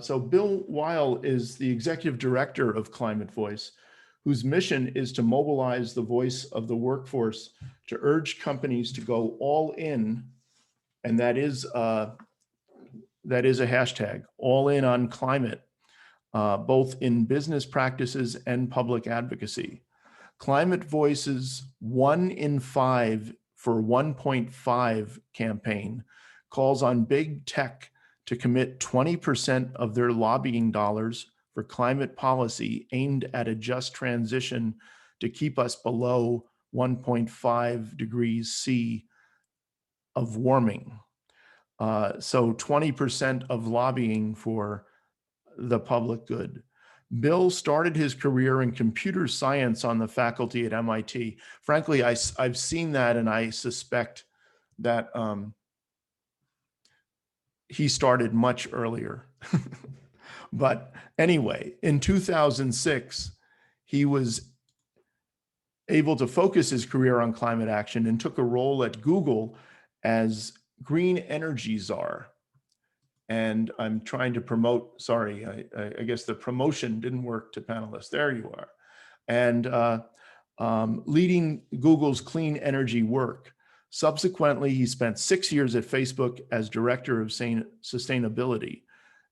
So Bill Weihl is the Executive Director of ClimateVoice, whose mission is to mobilize the voice of the workforce to urge companies to go all in, and that is a hashtag, all in on climate, both in business practices and public advocacy. ClimateVoice's 1 in 5 for 1.5 campaign calls on big tech to commit 20% of their lobbying dollars for climate policy aimed at a just transition to keep us below 1.5 degrees C of warming. So 20% of lobbying for the public good. Bill started his career in computer science on the faculty at MIT. Frankly, I've seen that, and I suspect that he started much earlier. But anyway, in 2006, he was able to focus his career on climate action and took a role at Google as green energy czar. And I'm trying to promote, sorry, I guess the promotion didn't work to panelists. There you are. And leading Google's clean energy work. Subsequently, he spent 6 years at Facebook as director of sustainability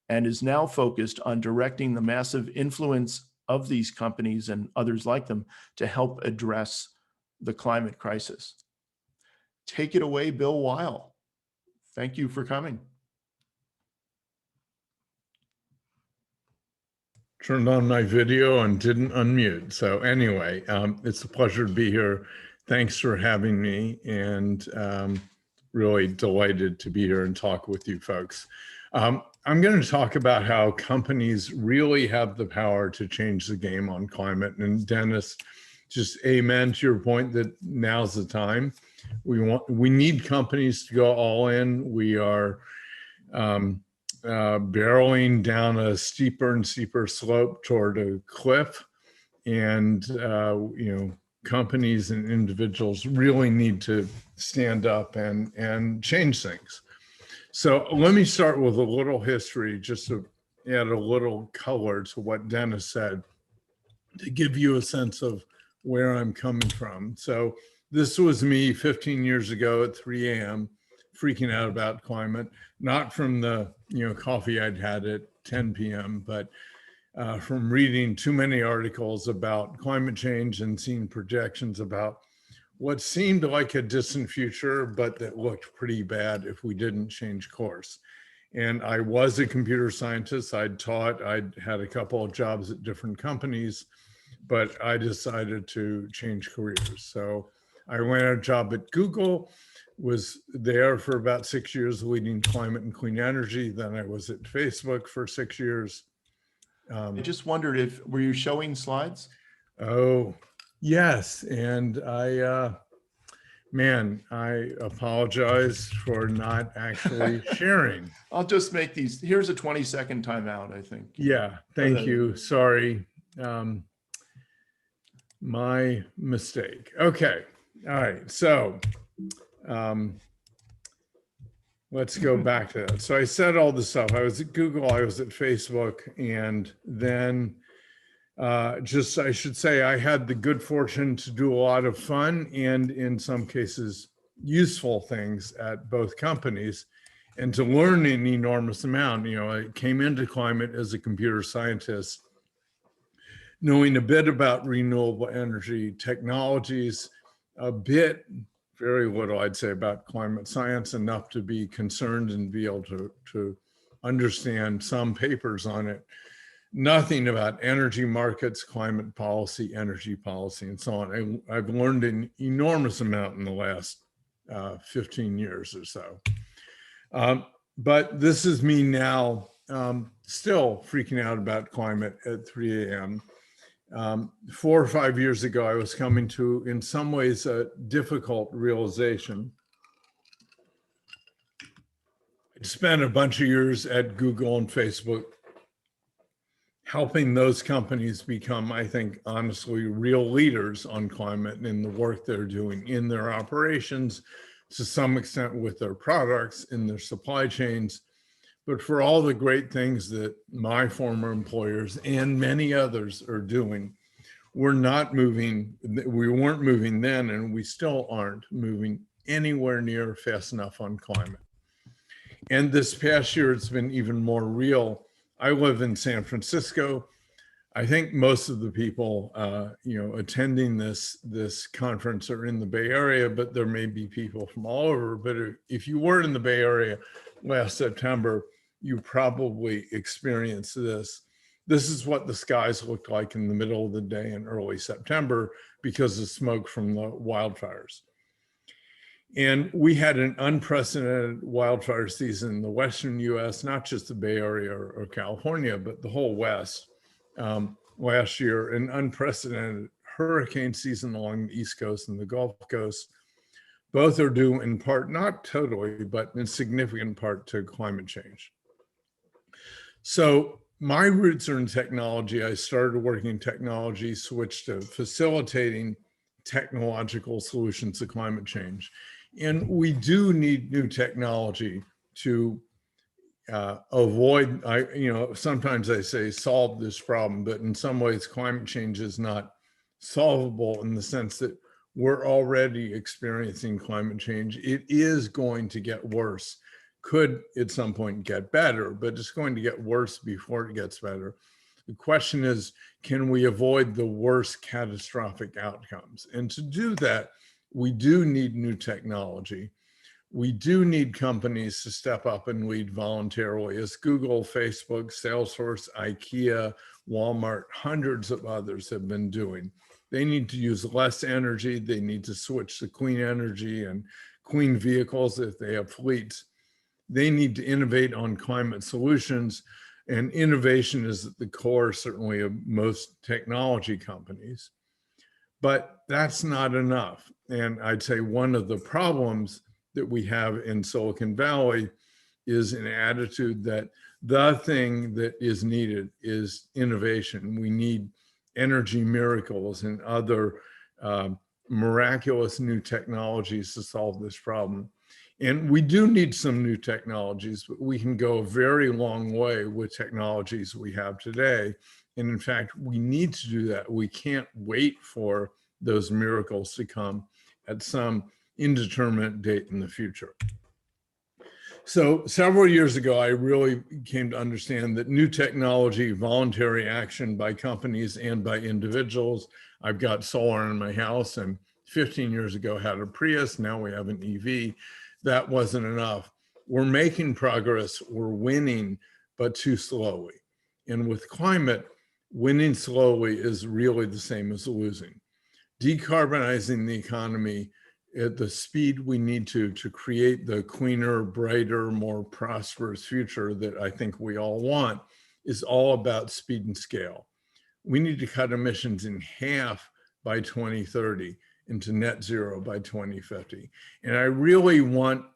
and is now focused on directing the massive influence of these companies and others like them to help address the climate crisis. Take it away, Bill Weihl. Thank you for coming. Turned on my video and didn't unmute. So anyway, it's a pleasure to be here. Thanks for having me, and really delighted to be here and talk with you folks. I'm going to talk about how companies really have the power to change the game on climate. And Dennis, just amen to your point that now's the time. We need companies to go all in. We are barreling down a steeper and steeper slope toward a cliff, and companies and individuals really need to stand up and change things. So let me start with a little history, just to add a little color to what Dennis said, to give you a sense of where I'm coming from. So this was me 15 years ago at 3 a.m. freaking out about climate, not from the coffee I'd had at 10 p.m., but from reading too many articles about climate change and seeing projections about what seemed like a distant future, but that looked pretty bad if we didn't change course. And I was a computer scientist. I'd taught, I'd had a couple of jobs at different companies, but I decided to change careers. So I landed a job at Google, was there for about 6 years leading climate and clean energy. Then I was at Facebook for 6 years. I just wondered were you showing slides? Oh, yes. And I apologize for not actually sharing. I'll just make these, here's a 20-second timeout, I think. Yeah, thank you. Sorry. My mistake. Okay. All right. So let's go back to that. So I said all this stuff. I was at Google, I was at Facebook, and then I should say I had the good fortune to do a lot of fun and in some cases useful things at both companies, and to learn an enormous amount. I came into climate as a computer scientist, knowing a bit about renewable energy technologies, a bit, very little, I'd say, about climate science, enough to be concerned and be able to understand some papers on it. Nothing about energy markets, climate policy, energy policy, and so on. I've learned an enormous amount in the last 15 years or so. But this is me now, still freaking out about climate at 3 a.m. 4 or 5 years ago, I was coming to, in some ways, a difficult realization. I spent a bunch of years at Google and Facebook helping those companies become, I think, honestly, real leaders on climate and in the work they're doing in their operations, to some extent with their products, in their supply chains, but for all the great things that my former employers and many others are doing, we're not moving. We weren't moving then, and we still aren't moving anywhere near fast enough on climate. And this past year, it's been even more real. I live in San Francisco. I think most of the people, attending this conference are in the Bay Area, but there may be people from all over. But if you were in the Bay Area last September, you probably experienced this. This is what the skies looked like in the middle of the day in early September because of smoke from the wildfires. And we had an unprecedented wildfire season in the Western US, not just the Bay Area or California, but the whole West last year, an unprecedented hurricane season along the East Coast and the Gulf Coast. Both are due in part, not totally, but in significant part to climate change. So my roots are in technology. I started working in technology, switched to facilitating technological solutions to climate change. And we do need new technology to avoid, sometimes I say solve this problem, but in some ways climate change is not solvable in the sense that we're already experiencing climate change. It is going to get worse. Could at some point get better, but it's going to get worse before it gets better. The question is, can we avoid the worst catastrophic outcomes? And to do that, we do need new technology. We do need companies to step up and lead voluntarily, as Google, Facebook, Salesforce, IKEA, Walmart, hundreds of others have been doing. They need to use less energy. They need to switch to clean energy and clean vehicles if they have fleets. They need to innovate on climate solutions, and innovation is at the core, certainly, of most technology companies. But that's not enough. And I'd say one of the problems that we have in Silicon Valley is an attitude that the thing that is needed is innovation. We need energy miracles and other miraculous new technologies to solve this problem. And we do need some new technologies, but we can go a very long way with technologies we have today. And in fact, we need to do that. We can't wait for those miracles to come at some indeterminate date in the future. So several years ago, I really came to understand that new technology, voluntary action by companies and by individuals. I've got solar in my house, and 15 years ago had a Prius. Now we have an EV. That wasn't enough. We're making progress. We're winning, but too slowly. And with climate, winning slowly is really the same as losing. Decarbonizing the economy at the speed we need to create the cleaner, brighter, more prosperous future that I think we all want is all about speed and scale. We need to cut emissions in half by 2030 into net zero by 2050. And I really want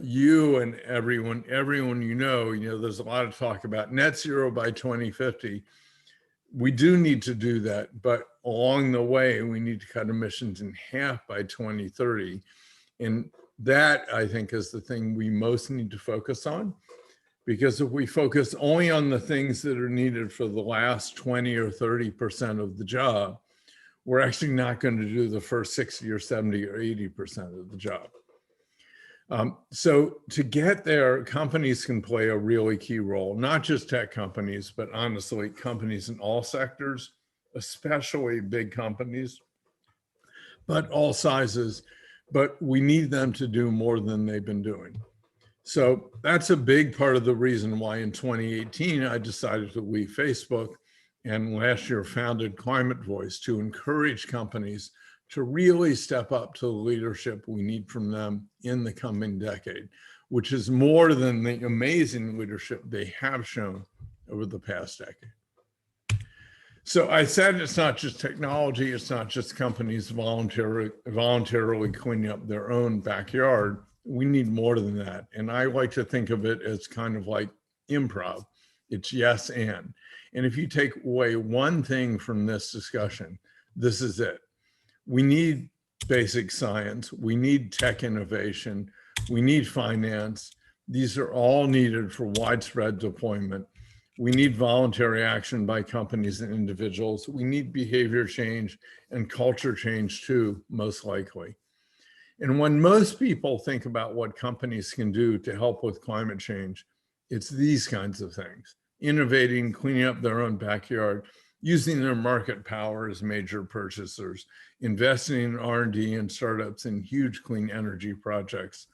you and everyone you know, there's a lot of talk about net zero by 2050. We do need to do that, but along the way, we need to cut emissions in half by 2030. And that, I think, is the thing we most need to focus on. Because if we focus only on the things that are needed for the last 20 or 30% of the job, we're actually not going to do the first 60 or 70 or 80% of the job. So to get there, companies can play a really key role, not just tech companies, but honestly, companies in all sectors, especially big companies, but all sizes. But we need them to do more than they've been doing. So that's a big part of the reason why in 2018, I decided to leave Facebook and last year founded ClimateVoice to encourage companies to really step up to the leadership we need from them in the coming decade, which is more than the amazing leadership they have shown over the past decade. So I said it's not just technology, it's not just companies voluntarily cleaning up their own backyard. We need more than that. And I like to think of it as kind of like improv. It's yes and. And if you take away one thing from this discussion, this is it. We need basic science. We need tech innovation. We need finance. These are all needed for widespread deployment. We need voluntary action by companies and individuals. We need behavior change and culture change too, most likely. And when most people think about what companies can do to help with climate change, it's these kinds of things: innovating, cleaning up their own backyard, using their market power as major purchasers, investing in R&D and startups in huge clean energy projects.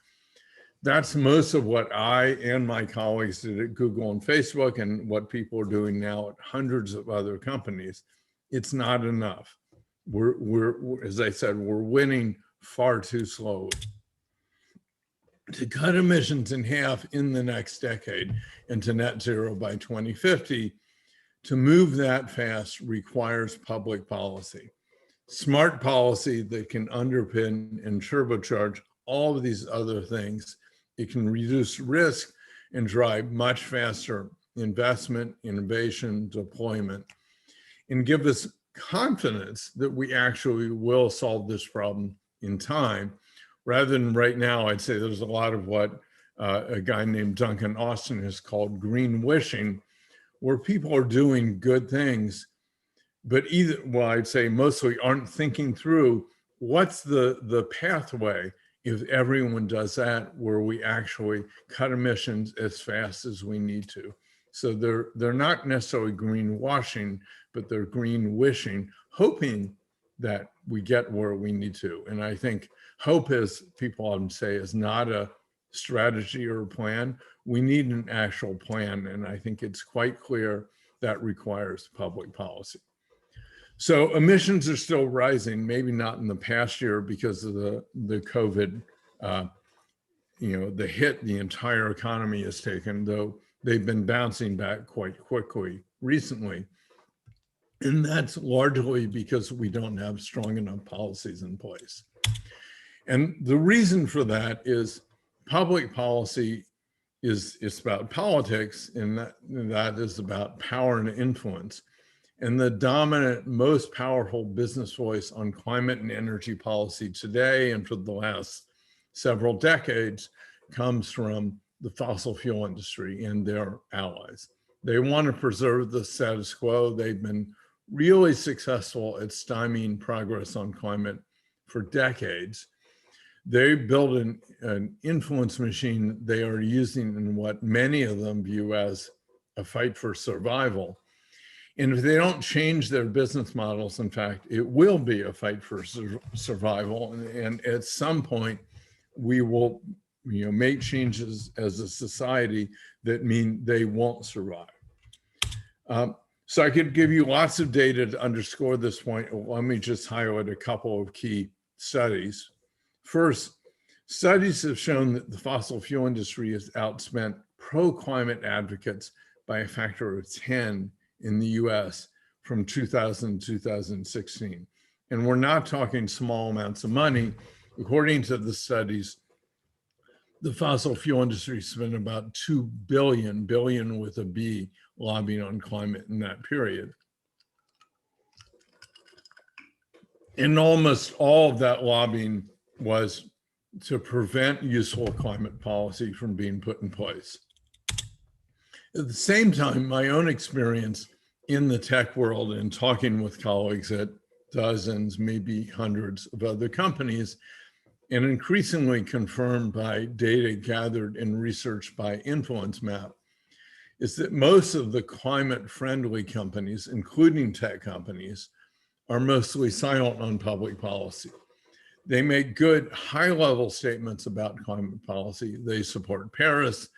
That's most of what I and my colleagues did at Google and Facebook, and what people are doing now at hundreds of other companies. It's not enough. We're as I said, we're winning far too slowly. To cut emissions in half in the next decade and to net zero by 2050, to move that fast requires public policy. Smart policy that can underpin and turbocharge all of these other things. It can reduce risk and drive much faster investment, innovation, deployment, and give us confidence that we actually will solve this problem in time, rather than right now. I'd say there's a lot of what a guy named Duncan Austin has called green wishing, where people are doing good things, but I'd say mostly aren't thinking through what's the pathway if everyone does that, where we actually cut emissions as fast as we need to. So they're not necessarily greenwashing, but they're green wishing, hoping that we get where we need to. And I think hope, as people often say, is not a strategy or a plan. We need an actual plan. And I think it's quite clear that requires public policy. So emissions are still rising, maybe not in the past year because of the COVID, the hit the entire economy has taken, though they've been bouncing back quite quickly recently. And that's largely because we don't have strong enough policies in place. And the reason for that is public policy is about politics, and that is about power and influence. And the dominant, most powerful business voice on climate and energy policy today and for the last several decades comes from the fossil fuel industry and their allies. They want to preserve the status quo. They've been really successful at stymieing progress on climate for decades. They built an influence machine they are using in what many of them view as a fight for survival. And if they don't change their business models, in fact, it will be a fight for survival. And at some point, we will make changes as a society that mean they won't survive. So I could give you lots of data to underscore this point. Let me just highlight a couple of key studies. First, studies have shown that the fossil fuel industry has outspent pro-climate advocates by a factor of 10 in the US from 2000 to 2016. And we're not talking small amounts of money. According to the studies, the fossil fuel industry spent about 2 billion with a B, lobbying on climate in that period. And almost all of that lobbying was to prevent useful climate policy from being put in place. At the same time, my own experience in the tech world and talking with colleagues at dozens, maybe hundreds of other companies, and increasingly confirmed by data gathered and researched by InfluenceMap, is that most of the climate-friendly companies, including tech companies, are mostly silent on public policy. They make good high-level statements about climate policy. They support Paris.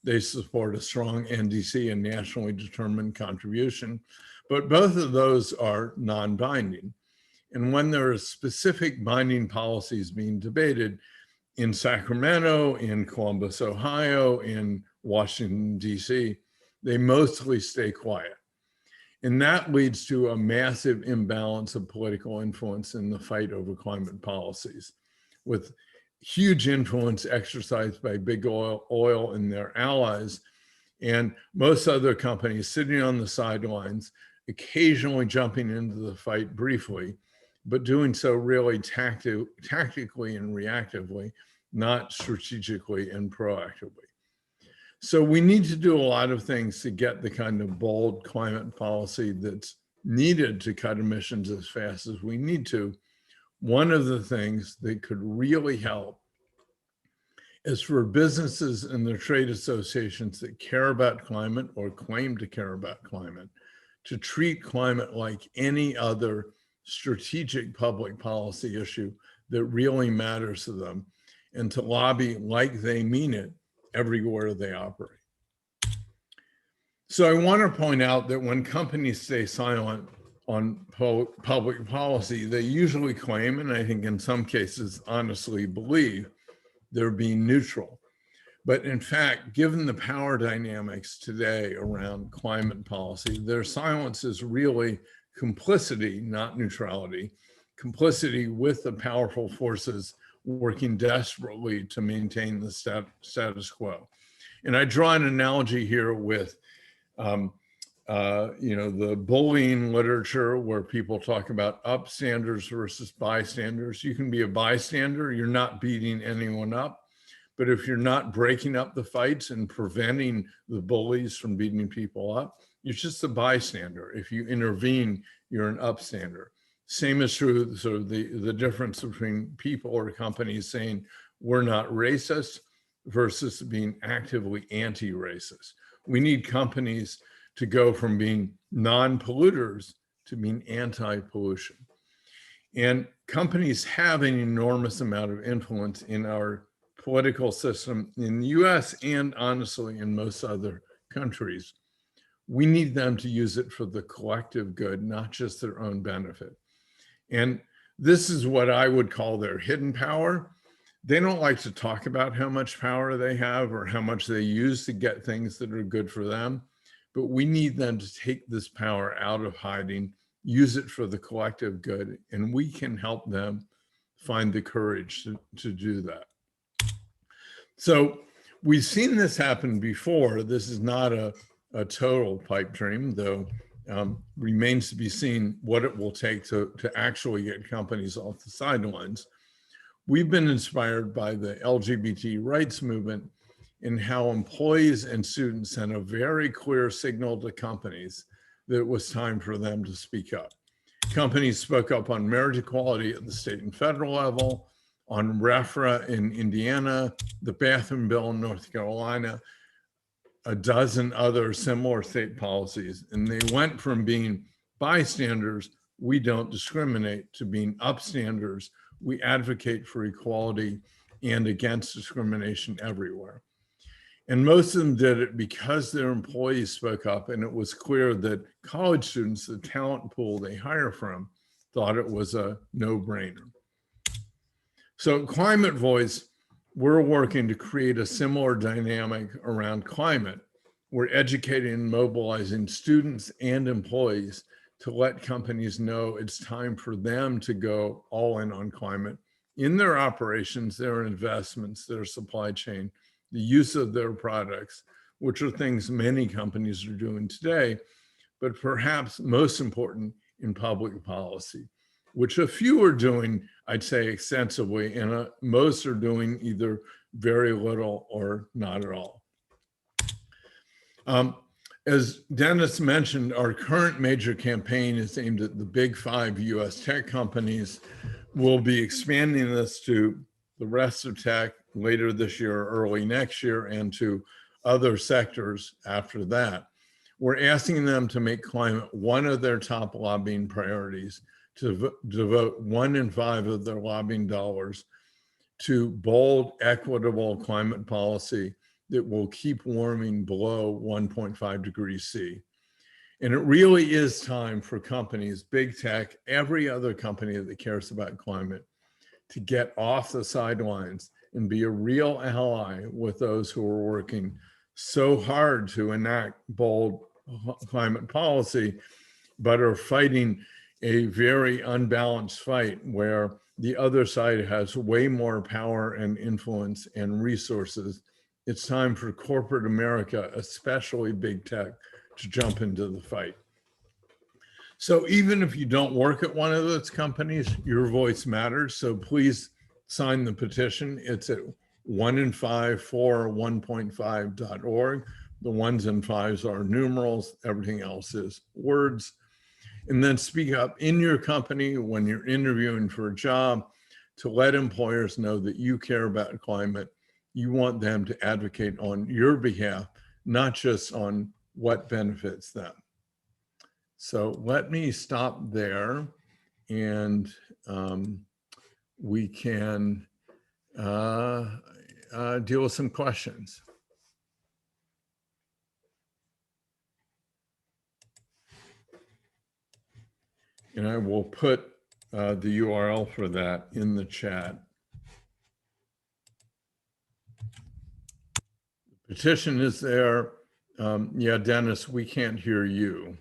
They support a strong NDC and nationally determined contribution, but both of those are non-binding. And when there are specific binding policies being debated in Sacramento, in Columbus, Ohio, in Washington, DC, they mostly stay quiet. And that leads to a massive imbalance of political influence in the fight over climate policies, with huge influence exercised by big oil and their allies, and most other companies sitting on the sidelines, occasionally jumping into the fight briefly, but doing so really tactically and reactively, not strategically and proactively. So we need to do a lot of things to get the kind of bold climate policy that's needed to cut emissions as fast as we need to. One of the things that could really help is for businesses and their trade associations that care about climate or claim to care about climate to treat climate like any other strategic public policy issue that really matters to them, and to lobby like they mean it everywhere they operate. So I want to point out that when companies stay silent on public policy, they usually claim, and I think in some cases honestly believe, they're being neutral. But in fact, given the power dynamics today around climate policy, their silence is really complicity, not neutrality, complicity with the powerful forces working desperately to maintain the status quo. And I draw an analogy here with the bullying literature where people talk up upstanders versus bystanders. You can be a bystander, you're not beating anyone up. But if you're not breaking up the fights and preventing the bullies from beating people up, you're just a bystander. If you intervene, you're an upstander. Same is true, sort of the difference between people or companies saying we're not racist versus being actively anti-racist. We need companies to go from being non-polluters to being anti-pollution. And companies have an enormous amount of influence in our political system in the US and honestly in most other countries. We need them to use it for the collective good, not just their own benefit. And this is what I would call their hidden power. They don't like to talk about how much power they have or how much they use to get things that are good for them, but we need them to take this power out of hiding, use it for the collective good, and we can help them find the courage to do that. So we've seen this happen before. This is not a total pipe dream, though remains to be seen what it will take to actually get companies off the sidelines. We've been inspired by the LGBT rights movement in how employees and students sent a very clear signal to companies that it was time for them to speak up. Companies spoke up on marriage equality at the state and federal level, on REFRA in Indiana, the bathroom bill in North Carolina, a dozen other similar state policies. And they went from being bystanders, we don't discriminate, to being upstanders, we advocate for equality and against discrimination everywhere. And most of them did it because their employees spoke up, and it was clear that college students, the talent pool they hire from, thought it was a no-brainer. So ClimateVoice, we're working to create a similar dynamic around climate. We're educating and mobilizing students and employees to let companies know it's time for them to go all in on climate in their operations, their investments, their supply chain, the use of their products, which are things many companies are doing today, but perhaps most important in public policy, which a few are doing, I'd say, extensively, and most are doing either very little or not at all. As Dennis mentioned, our current major campaign is aimed at the big 5 US tech companies. We'll be expanding this to the rest of tech later this year, early next year, and to other sectors after that. We're asking them to make climate one of their top lobbying priorities, to devote 1 in 5 of their lobbying dollars to bold, equitable climate policy that will keep warming below 1.5 degrees C. And it really is time for companies, big tech, every other company that cares about climate, to get off the sidelines and be a real ally with those who are working so hard to enact bold climate policy, but are fighting a very unbalanced fight where the other side has way more power and influence and resources. It's time for corporate America, especially big tech, to jump into the fight. So even if you don't work at one of those companies, your voice matters. So please sign the petition. It's at 1in5for1.5.org. The ones and fives are numerals. Everything else is words. And then speak up in your company when you're interviewing for a job to let employers know that you care about climate. You want them to advocate on your behalf, not just on what benefits them. So let me stop there, and we can deal with some questions. And I will put the URL for that in the chat. The petition is there. Yeah, Dennis, we can't hear you.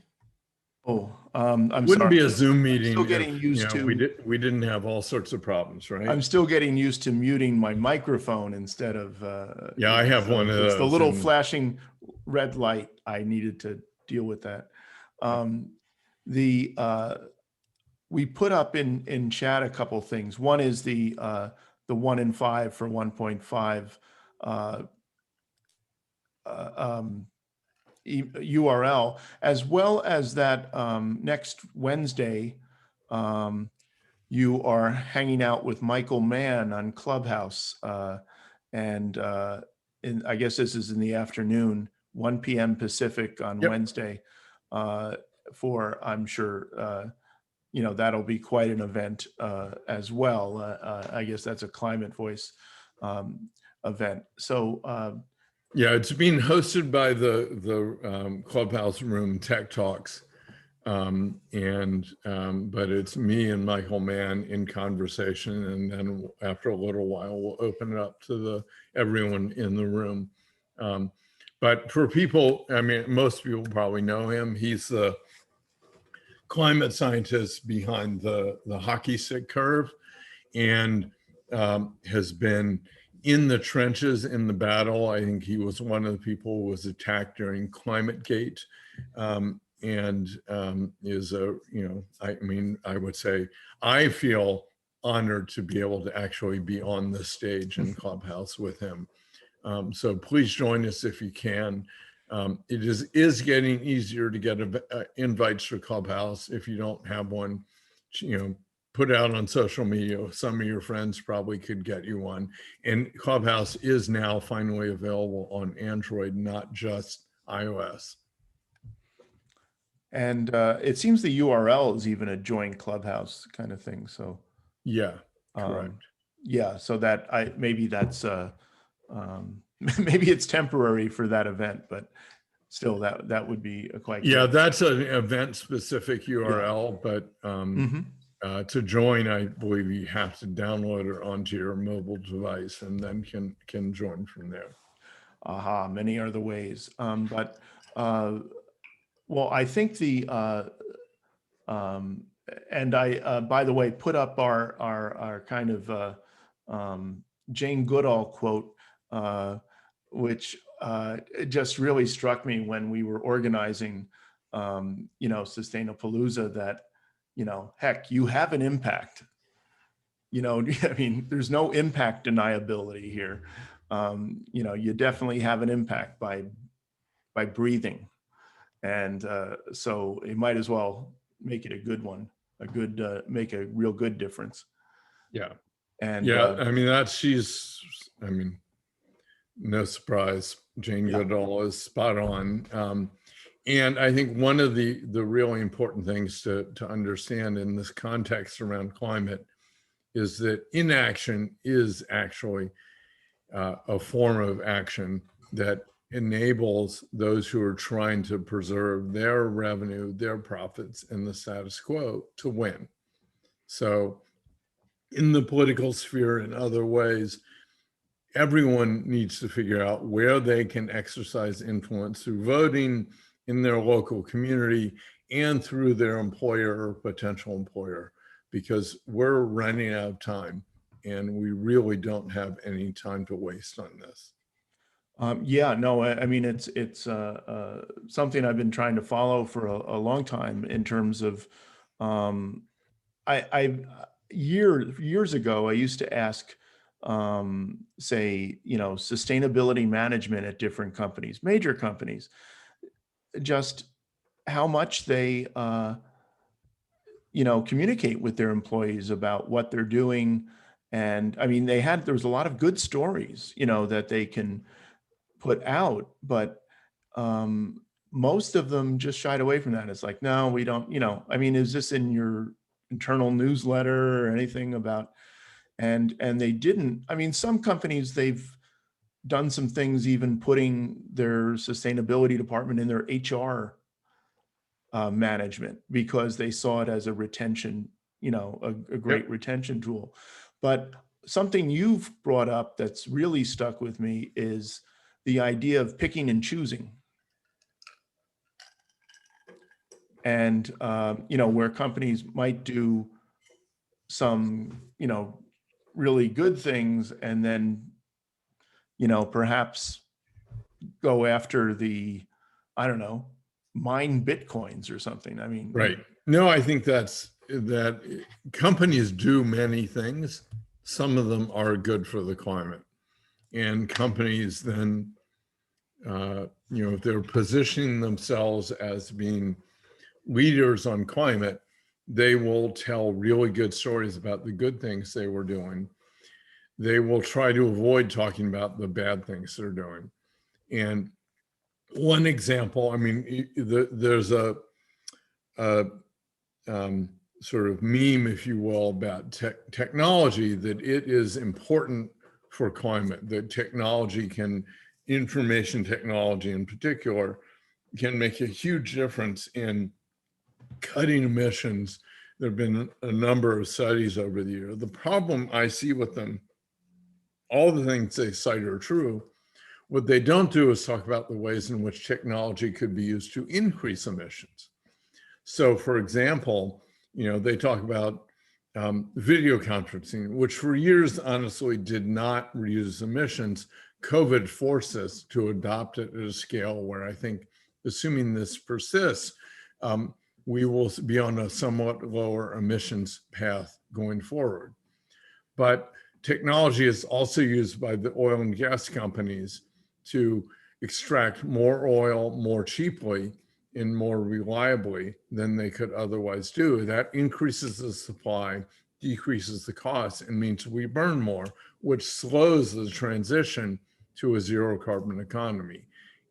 Oh, I'm Wouldn't sorry. be a Zoom meeting Still getting if, used to. we didn't have all sorts of problems, right? I'm still getting used to muting my microphone instead of. Yeah, I have one of It's those. the little flashing red light. I needed to deal with that. We put up in chat a couple things. One is the 1in5 for 1.5 URL, as well as that next Wednesday, you are hanging out with Michael Mann on Clubhouse. And I guess this is in the afternoon, 1 p.m. Pacific on Wednesday, for, I'm sure, that'll be quite an event as well. I guess that's a ClimateVoice event. So yeah, it's being hosted by the Clubhouse Room Tech Talks, but it's me and Michael Mann in conversation, and then after a little while we'll open it up to everyone in the room. But for people, I mean, most people probably know him. He's the climate scientist behind the hockey stick curve, and has been in the trenches in the battle. I think he was one of the people who was attacked during ClimateGate, and is a, I mean, I would say I feel honored to be able to actually be on the stage in Clubhouse with him. So please join us if you can. It is getting easier to get invites to Clubhouse. If you don't have one, put out on social media. Some of your friends probably could get you one. And Clubhouse is now finally available on Android, not just iOS. and it seems the URL is even a join Clubhouse kind of thing. So yeah, correct. Yeah, so that maybe that's maybe it's temporary for that event, but still that would be a quite good. That's an event specific URL, but to join, I believe you have to download it onto your mobile device and then can join from there. Aha, many are the ways. But well, I think and I, by the way, put up our kind of Jane Goodall quote, which just really struck me when we were organizing, Sustainapalooza, that, heck, you have an impact. I mean, there's no impact deniability here. You definitely have an impact by breathing. And so it might as well make it a good one, make a real good difference. Yeah. And I mean, no surprise, Jane Goodall is spot on. And I think one of the really important things to understand in this context around climate is that inaction is actually a form of action that enables those who are trying to preserve their revenue, their profits, and the status quo to win. So in the political sphere and other ways, everyone needs to figure out where they can exercise influence through voting in their local community and through their employer or potential employer, because we're running out of time and we really don't have any time to waste on this. Yeah, no, I mean, it's something I've been trying to follow for a long time in terms of, years ago, I used to ask say, sustainability management at different companies, major companies, just how much they, communicate with their employees about what they're doing. And I mean, there was a lot of good stories, that they can put out, but most of them just shied away from that. It's like, no, we don't, I mean, is this in your internal newsletter or anything about, and they didn't. I mean, some companies, they've done some things, even putting their sustainability department in their HR management, because they saw it as a retention, a great retention tool. But something you've brought up that's really stuck with me is the idea of picking and choosing. And, where companies might do some, really good things, and then, perhaps go after the, I don't know, mine Bitcoins or something. I mean, right. No, I think that companies do many things. Some of them are good for the climate, and companies then, if they're positioning themselves as being leaders on climate, they will tell really good stories about the good things they were doing. They will try to avoid talking about the bad things they're doing. And one example, I mean, there's a sort of meme, if you will, about technology, that it is important for climate, that information technology in particular, can make a huge difference in cutting emissions. There have been a number of studies over the year. The problem I see with them, all the things they cite are true. What they don't do is talk about the ways in which technology could be used to increase emissions. So, for example, they talk about video conferencing, which for years, honestly, did not reduce emissions. COVID forced us to adopt it at a scale where I think, assuming this persists, we will be on a somewhat lower emissions path going forward. But technology is also used by the oil and gas companies to extract more oil more cheaply and more reliably than they could otherwise do. That increases the supply, decreases the cost, and means we burn more, which slows the transition to a zero carbon economy.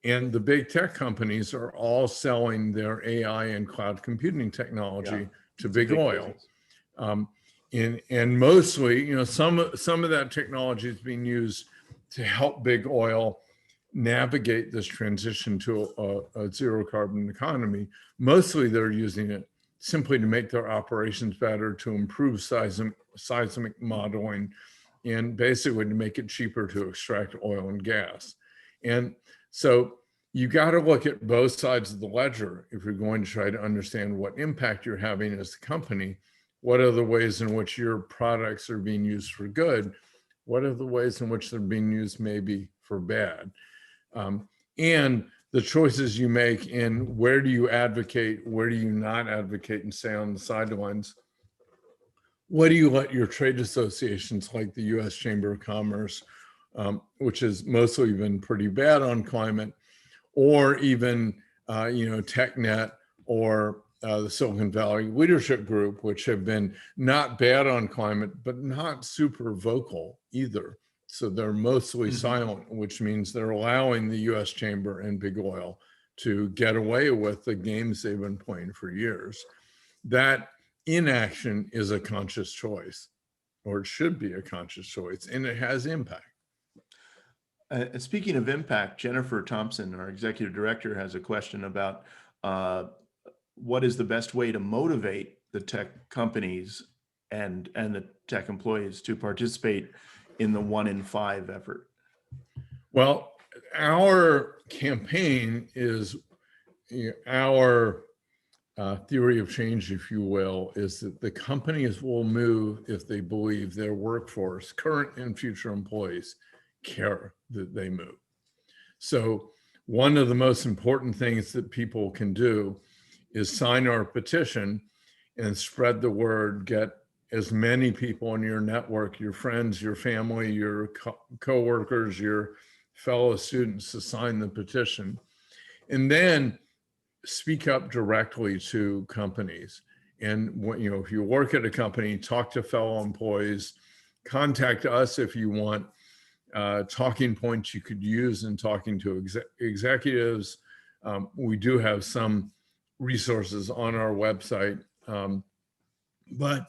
And the big tech companies are all selling their AI and cloud computing technology to big oil. And mostly, some of that technology is being used to help big oil navigate this transition to a zero carbon economy. Mostly they're using it simply to make their operations better, to improve seismic modeling, and basically to make it cheaper to extract oil and gas. And so you got to look at both sides of the ledger if you're going to try to understand what impact you're having as a company. What are the ways in which your products are being used for good? What are the ways in which they're being used maybe for bad? And the choices you make in where do you advocate, where do you not advocate and stay on the sidelines? What do you let your trade associations like the US Chamber of Commerce, which has mostly been pretty bad on climate, or even TechNet or the Silicon Valley Leadership Group, which have been not bad on climate, but not super vocal either. So they're mostly silent, which means they're allowing the US Chamber and big oil to get away with the games they've been playing for years. That inaction is a conscious choice, or it should be a conscious choice, and it has impact. Speaking of impact, Jennifer Thompson, our executive director, has a question about what is the best way to motivate the tech companies and the tech employees to participate in the 1 in 5 effort? Well, our campaign is, our theory of change, if you will, is that the companies will move if they believe their workforce, current and future employees, care that they move. So one of the most important things that people can do is sign our petition and spread the word, get as many people in your network, your friends, your family, your co-workers, your fellow students to sign the petition. And then speak up directly to companies. And when, if you work at a company, talk to fellow employees, contact us if you want talking points you could use in talking to executives. We do have some resources on our website. But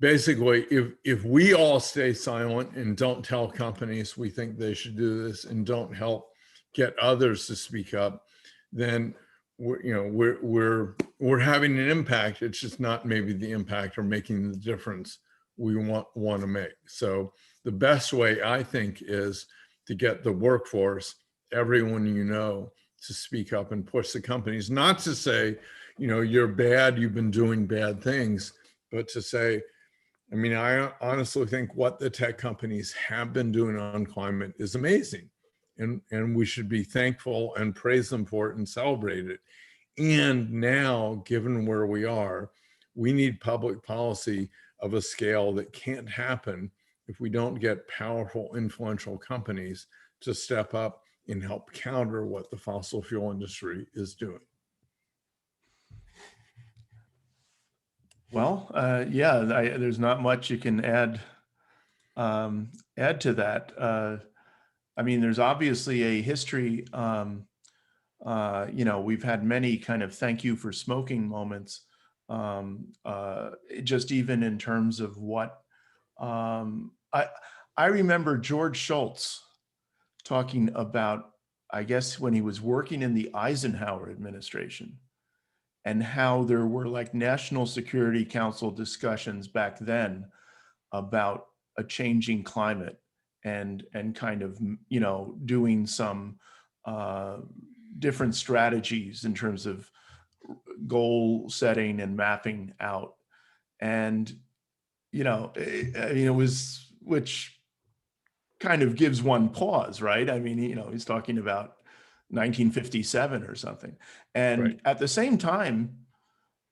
basically, if we all stay silent and don't tell companies we think they should do this and don't help get others to speak up, then we're having an impact. It's just not maybe the impact or making the difference we want to make. So the best way, I think, is to get the workforce, everyone to speak up and push the companies, not to say, you're bad, you've been doing bad things, but to say, I honestly think what the tech companies have been doing on climate is amazing. And we should be thankful and praise them for it and celebrate it. And now, given where we are, we need public policy of a scale that can't happen if we don't get powerful, influential companies to step up and help counter what the fossil fuel industry is doing. Well, yeah, there's not much you can add to that. There's obviously a history. We've had many kind of thank you for smoking moments, just even in terms of what I remember George Shultz talking about, I guess, when he was working in the Eisenhower administration, and how there were like National Security Council discussions back then about a changing climate and kind of, doing some different strategies in terms of goal setting and mapping out. And, it was, which kind of gives one pause, right? He's talking about 1957 or something. And Right. at the same time,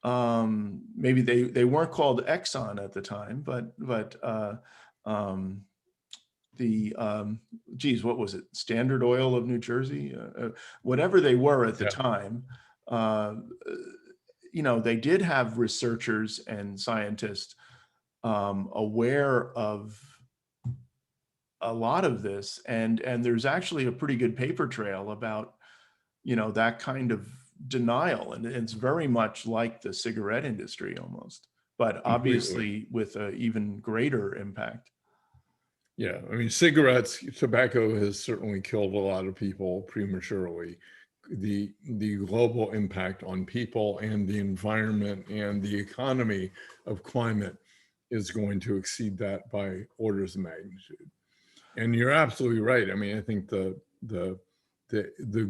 maybe they weren't called Exxon at the time, but what was it? Standard Oil of New Jersey, whatever they were at the time, they did have researchers and scientists aware of a lot of this, and there's actually a pretty good paper trail about that kind of denial, and it's very much like the cigarette industry almost, but obviously with an even greater impact. Yeah, tobacco has certainly killed a lot of people prematurely. The global impact on people and the environment and the economy of climate is going to exceed that by orders of magnitude. And you're absolutely right. I think the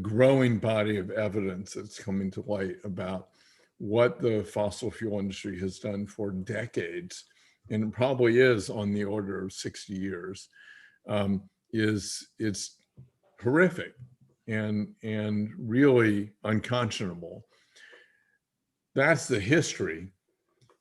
growing body of evidence that's coming to light about what the fossil fuel industry has done for decades, and it probably is on the order of 60 years, it's horrific and really unconscionable. That's the history.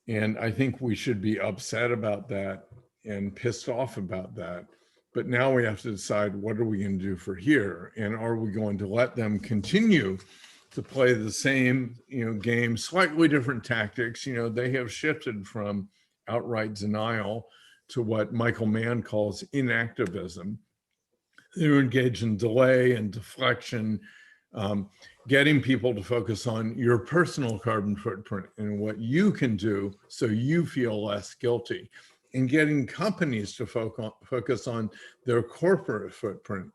And I think we should be upset about that and pissed off about that. But now we have to decide, what are we going to do for here? And are we going to let them continue to play the same, game, slightly different tactics? They have shifted from outright denial to what Michael Mann calls inactivism. They're engaged in delay and deflection, getting people to focus on your personal carbon footprint and what you can do so you feel less guilty, and getting companies to focus on their corporate footprint,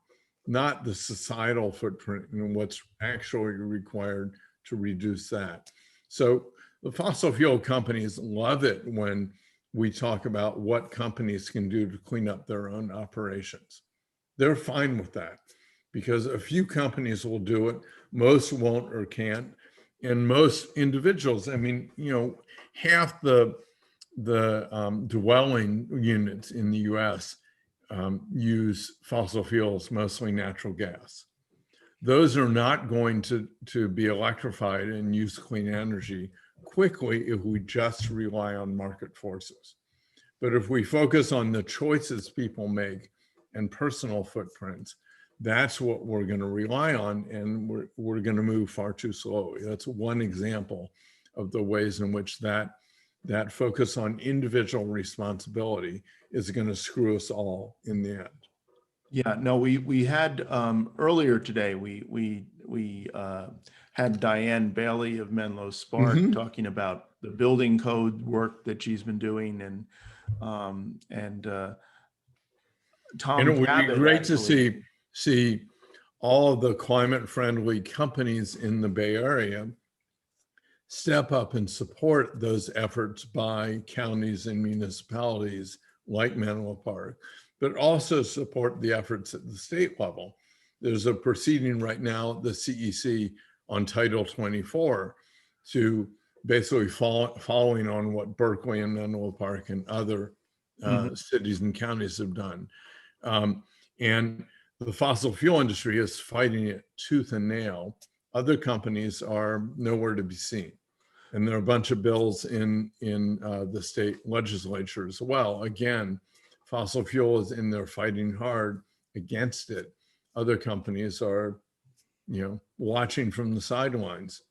not the societal footprint and what's actually required to reduce that. So the fossil fuel companies love it when we talk about what companies can do to clean up their own operations. They're fine with that because a few companies will do it, most won't or can't, and most individuals, half the dwelling units in the US use fossil fuels, mostly natural gas. Those are not going to be electrified and use clean energy quickly if we just rely on market forces. But if we focus on the choices people make and personal footprints, that's what we're going to rely on, and we're going to move far too slowly. That's one example of the ways in which that focus on individual responsibility is going to screw us all in the end. Yeah, no, we had earlier today, we had Diane Bailey of Menlo Spark talking about the building code work that she's been doing, and Tom And it would be Cabot great to actually. see all of the climate friendly companies in the Bay Area step up and support those efforts by counties and municipalities like Menlo Park, but also support the efforts at the state level. There's a proceeding right now at the CEC on Title 24 to basically following on what Berkeley and Menlo Park and other cities and counties have done. And the fossil fuel industry is fighting it tooth and nail. Other companies are nowhere to be seen. And there are a bunch of bills in the state legislature as well. Again, fossil fuel is in there fighting hard against it. Other companies are, watching from the sidelines.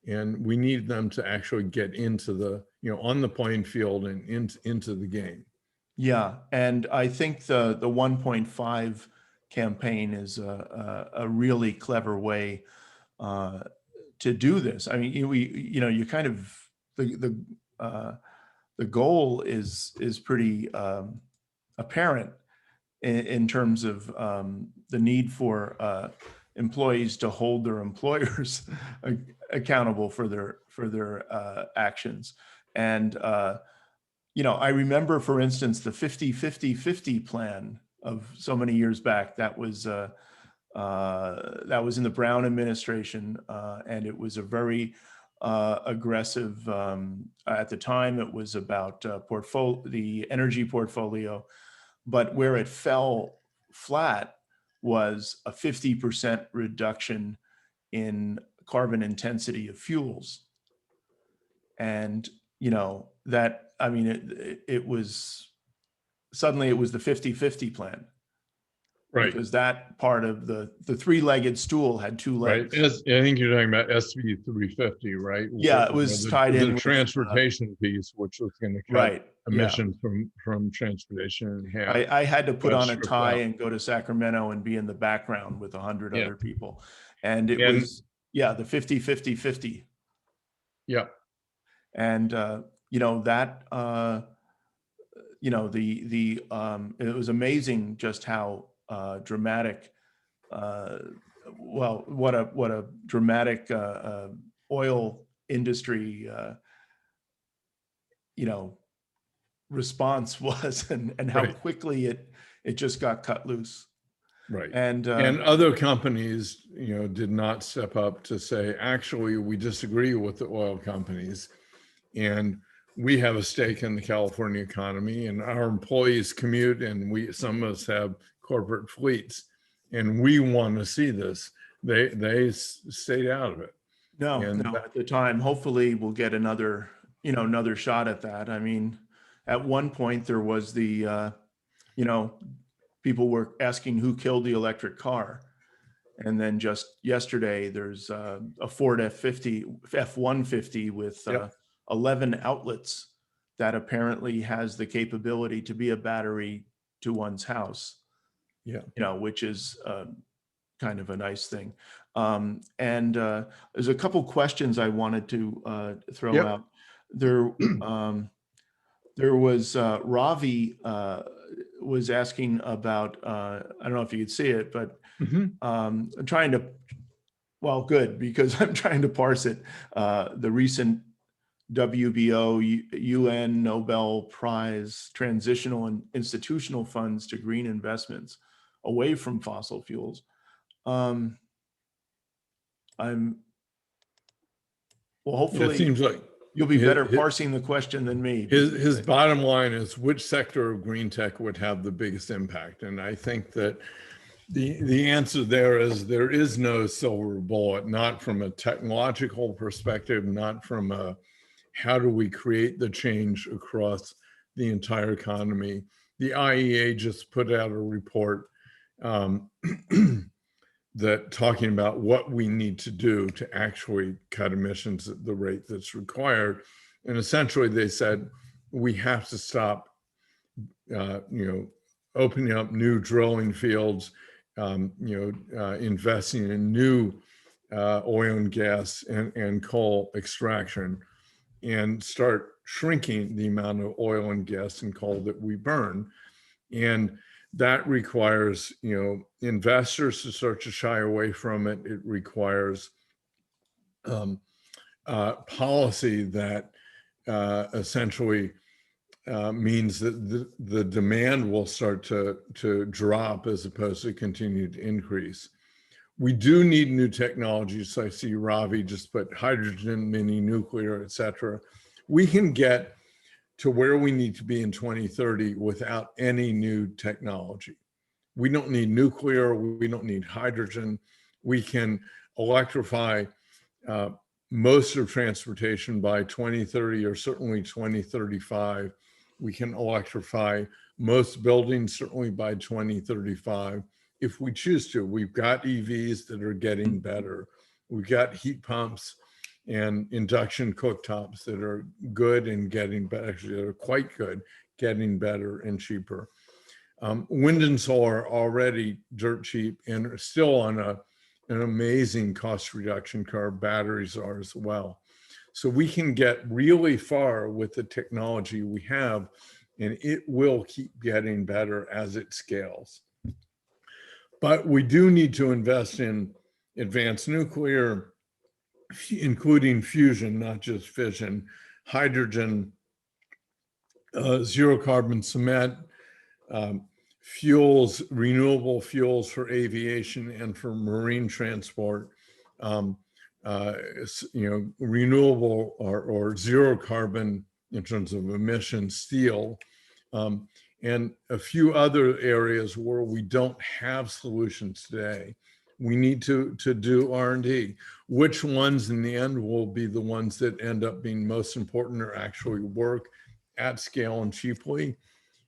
And we need them to actually get into the, on the playing field and into the game. Yeah, and I think the 1.5 campaign is a really clever way to do this. I mean, you kind of the goal is pretty apparent in terms of the need for employees to hold their employers accountable for their actions. And I remember, for instance, the 50-50-50 plan of so many years back. That was in the Brown administration, and it was a very aggressive. At the time, it was about the energy portfolio, but where it fell flat was a 50% reduction in carbon intensity of fuels. And that, I mean, it was suddenly it was the 50-50 plan. Right. Because that part of the three-legged stool had two legs. Right. I think you're talking about SB 350, right? Yeah, it was tied in the with, transportation piece, which was going to cut right, emissions from transportation in half. I had to put on a tie out. and go to Sacramento and be in the background with 100 other people. And it And- was, the 50-50-50. Yeah. And, that, it was amazing just how dramatic, what a dramatic oil industry, response was, and how Right. quickly it just got cut loose. Right. And other companies, did not step up to say, actually, we disagree with the oil companies, and we have a stake in the California economy, and our employees commute, and some of us have corporate fleets, and we want to see this. They stayed out of it. No, at the time, hopefully we'll get another shot at that. I mean, at one point there was the, people were asking who killed the electric car. And then just yesterday, there's a Ford F-150 with 11 outlets that apparently has the capability to be a battery to one's house. Yeah. Which is kind of a nice thing. And there's a couple questions I wanted to throw out. There was Ravi was asking about, I don't know if you could see it, but I'm trying to, good, because I'm trying to parse it. The recent WBO UN Nobel Prize transitional and institutional funds to green investments away from fossil fuels. Hopefully it seems like you'll be better parsing the question than me. His bottom line is, which sector of green tech would have the biggest impact? And I think that the answer there is no silver bullet, not from a technological perspective, not from a how do we create the change across the entire economy. The IEA just put out a report that talking about what we need to do to actually cut emissions at the rate that's required. And essentially they said, we have to stop, opening up new drilling fields, investing in new oil and gas and coal extraction, and start shrinking the amount of oil and gas and coal that we burn. And that requires, investors to start to shy away from it. It requires policy that essentially means that the demand will start to drop as opposed to continue to increase. We do need new technologies. I see Ravi just put hydrogen, mini nuclear, et cetera. We can get to where we need to be in 2030 without any new technology. We don't need nuclear, we don't need hydrogen. We can electrify most of transportation by 2030 or certainly 2035. We can electrify most buildings certainly by 2035 if we choose to. We've got EVs that are getting better. We've got heat pumps and induction cooktops that are good and getting better, actually they're quite good, getting better and cheaper. Wind and solar are already dirt cheap and are still on an amazing cost reduction curve. Batteries are as well. So we can get really far with the technology we have, and it will keep getting better as it scales. But we do need to invest in advanced nuclear, including fusion, not just fission, hydrogen, zero carbon cement, fuels, renewable fuels for aviation and for marine transport, renewable or zero carbon in terms of emission steel, and a few other areas where we don't have solutions today. We need to do R&D. Which ones in the end will be the ones that end up being most important or actually work at scale and cheaply?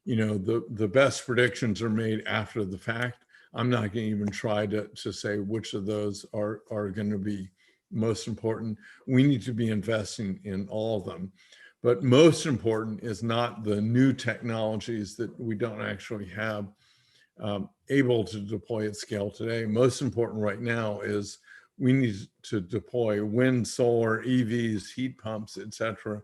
The best predictions are made after the fact. I'm not going to even try to say which of those are going to be most important. We need to be investing in all of them. But most important is not the new technologies that we don't actually have able to deploy at scale today. Most important right now is we need to deploy wind, solar, EVs, heat pumps, et cetera,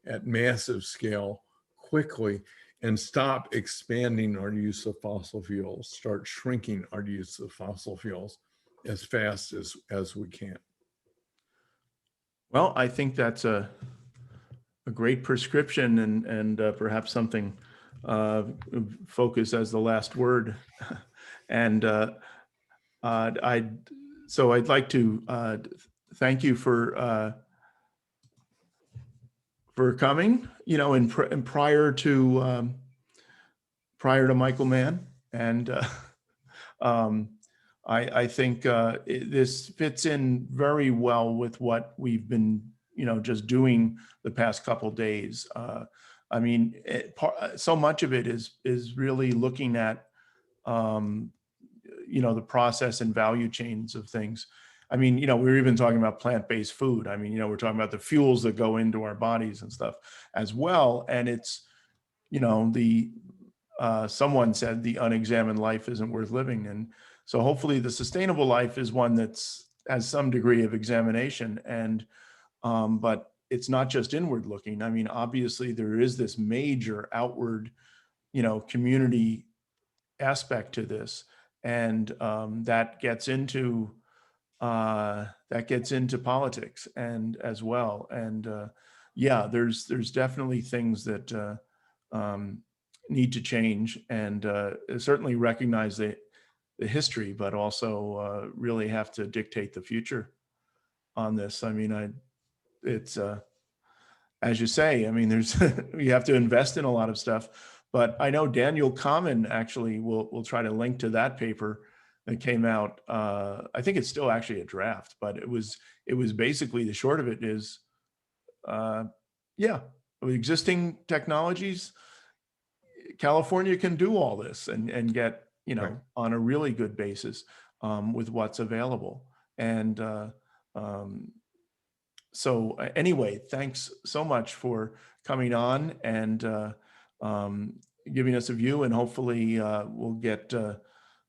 at massive scale quickly, and stop expanding our use of fossil fuels, start shrinking our use of fossil fuels as fast as we can. Well, I think that's a great prescription and perhaps something focus as the last word. And I'd like to thank you for coming, and prior to Michael Mann. And I think this fits in very well with what we've been, just doing the past couple days. I mean, so much of it is really looking at, the process and value chains of things. I mean, we were even talking about plant-based food. I mean, we're talking about the fuels that go into our bodies and stuff as well. And it's, someone said the unexamined life isn't worth living. And so hopefully the sustainable life is one has some degree of examination. And, but it's not just inward looking. I mean, obviously there is this major outward, community aspect to this. And that gets into politics and as well. And yeah, there's definitely things that need to change, and certainly recognize the history, but also really have to dictate the future on this. I mean, it's as you say, I mean, you have to invest in a lot of stuff. But I know Daniel Common actually will try to link to that paper that came out. I think it's still actually a draft, but it was basically, the short of it is, Yeah, with existing technologies, California can do all this and get, Right. on a really good basis with what's available. And um, so anyway, thanks so much for coming on and giving us a view, and hopefully we'll get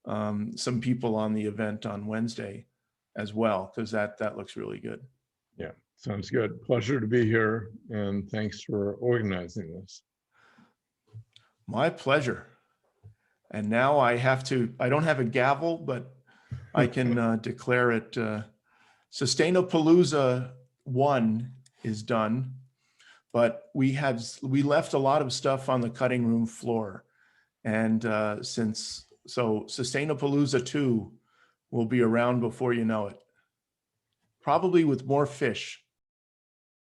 some people on the event on Wednesday as well, because that looks really good. Yeah, sounds good. Pleasure to be here, and thanks for organizing this. My pleasure. And now I don't have a gavel, but I can declare it. Sustainapalooza 1 is done, but we left a lot of stuff on the cutting room floor. And so Sustainapalooza 2 will be around before you know it, probably with more fish.